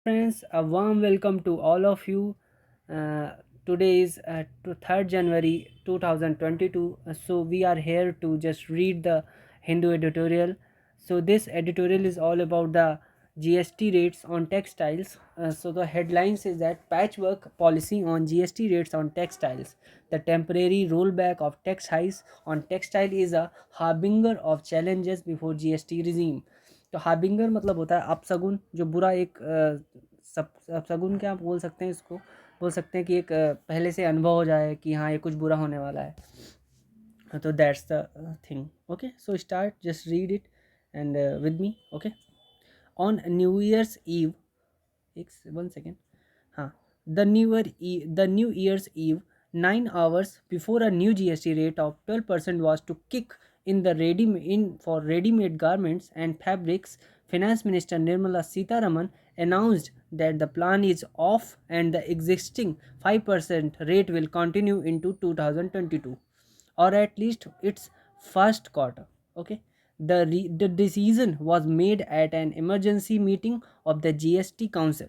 Friends, a warm welcome to all of you. Uh, Today is 3rd January 2022. So we are here to just read the Hindu editorial. So this editorial is all about the GST rates on textiles. So the headlines is that patchwork policy on GST rates on textiles. The temporary rollback of tax hikes on textile is a harbinger of challenges before GST regime. तो harbinger मतलब होता है अपशगुन, जो बुरा एक अपशगुन क्या बोल सकते हैं इसको, बोल सकते हैं कि एक पहले से अनुभव हो जाए कि हाँ ये कुछ बुरा होने वाला है. तो that's the thing. Okay, so start, just read it and with me. Okay. On New Year's Eve, एक 1 सेकेंड. हाँ. The New Year's Eve, 9 hours before a new GST rate of 12% was to kick in for ready-made garments and fabrics. Finance Minister Nirmala Sitharaman announced that the plan is off and the existing 5% rate will continue into 2022, or at least its first quarter. Okay. The decision was made at an emergency meeting of the GST Council,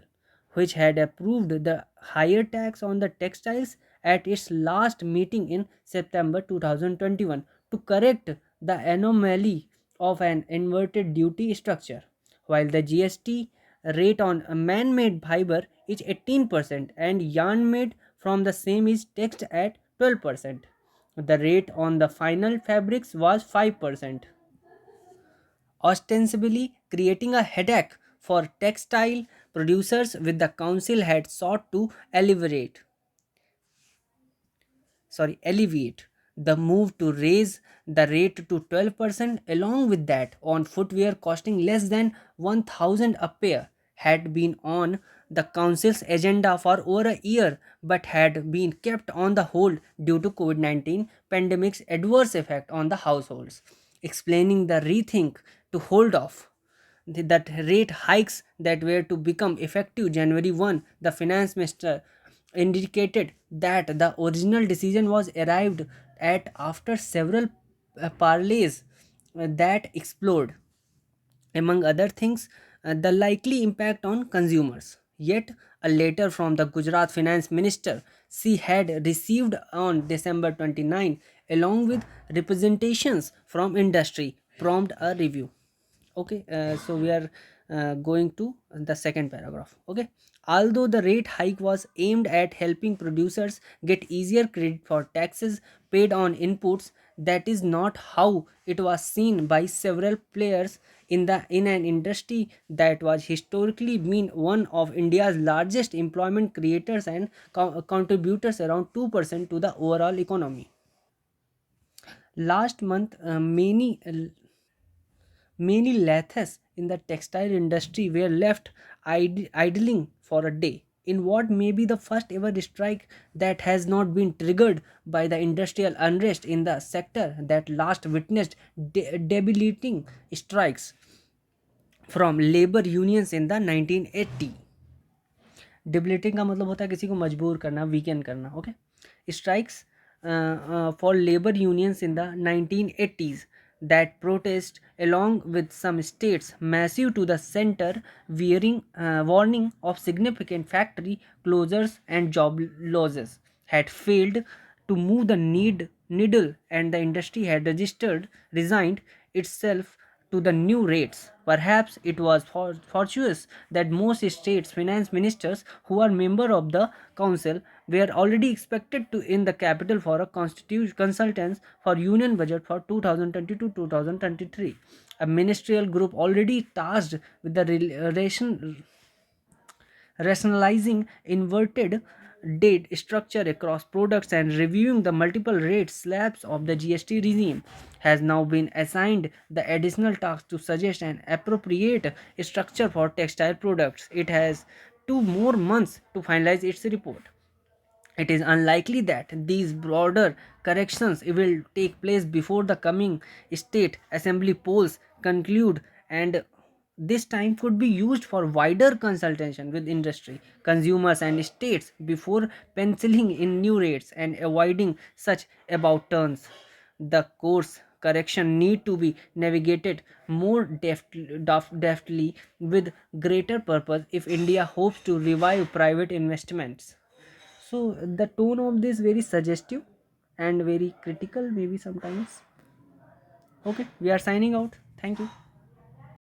which had approved the higher tax on the textiles at its last meeting in September 2021 to correct the anomaly of an inverted duty structure. While the GST rate on man-made fiber is 18% and yarn-made from the same is taxed at 12%, the rate on the final fabrics was 5%, ostensibly creating a headache for textile producers, with the council had sought to alleviate the move to raise the rate to 12%. Along with that, on footwear costing less than 1000 a pair had been on the council's agenda for over a year, but had been kept on the hold due to COVID-19 pandemic's adverse effect on the households. Explaining the rethink to hold off that rate hikes that were to become effective January 1, the finance minister indicated that the original decision was arrived at after several parleys that explored, among other things, the likely impact on consumers. Yet, a letter from the Gujarat finance minister she had received on December 29, along with representations from industry, prompted a review. Okay, so we are going to the second paragraph. Okay. Although the rate hike was aimed at helping producers get easier credit for taxes paid on inputs, that is not how it was seen by several players in an industry that was historically been one of India's largest employment creators and contributors around 2% to the overall economy. Last month, many lathas in the textile industry were left idling for a day in what may be the first ever strike that has not been triggered by the industrial unrest in the sector that last witnessed debilitating strikes from labor unions in the 1980. डिबिलिटिंग का मतलब होता है किसी को मजबूर करना, weekend करना. Okay. Strikes for labor unions in the 1980s that protest along with some states massive to the center, warning of significant factory closures and job losses, had failed to move the needle, and the industry had resigned itself to the new rates. Perhaps it was fortuitous that most states' finance ministers who are member of the council were already expected to in the capital for a consultants for union budget for 2022-2023. A ministerial group already tasked with the rationalizing inverted date structure across products and reviewing the multiple rate slabs of the GST regime, has now been assigned the additional task to suggest an appropriate structure for textile products. It has 2 more months to finalize its report. It is unlikely that these broader corrections will take place before the coming state assembly polls conclude, and this time could be used for wider consultation with industry, consumers, and states before penciling in new rates and avoiding such about turns. The course correction need to be navigated more deftly with greater purpose if India hopes to revive private investments. So the tone of this very suggestive and very critical maybe sometimes. Okay, we are signing out. Thank you.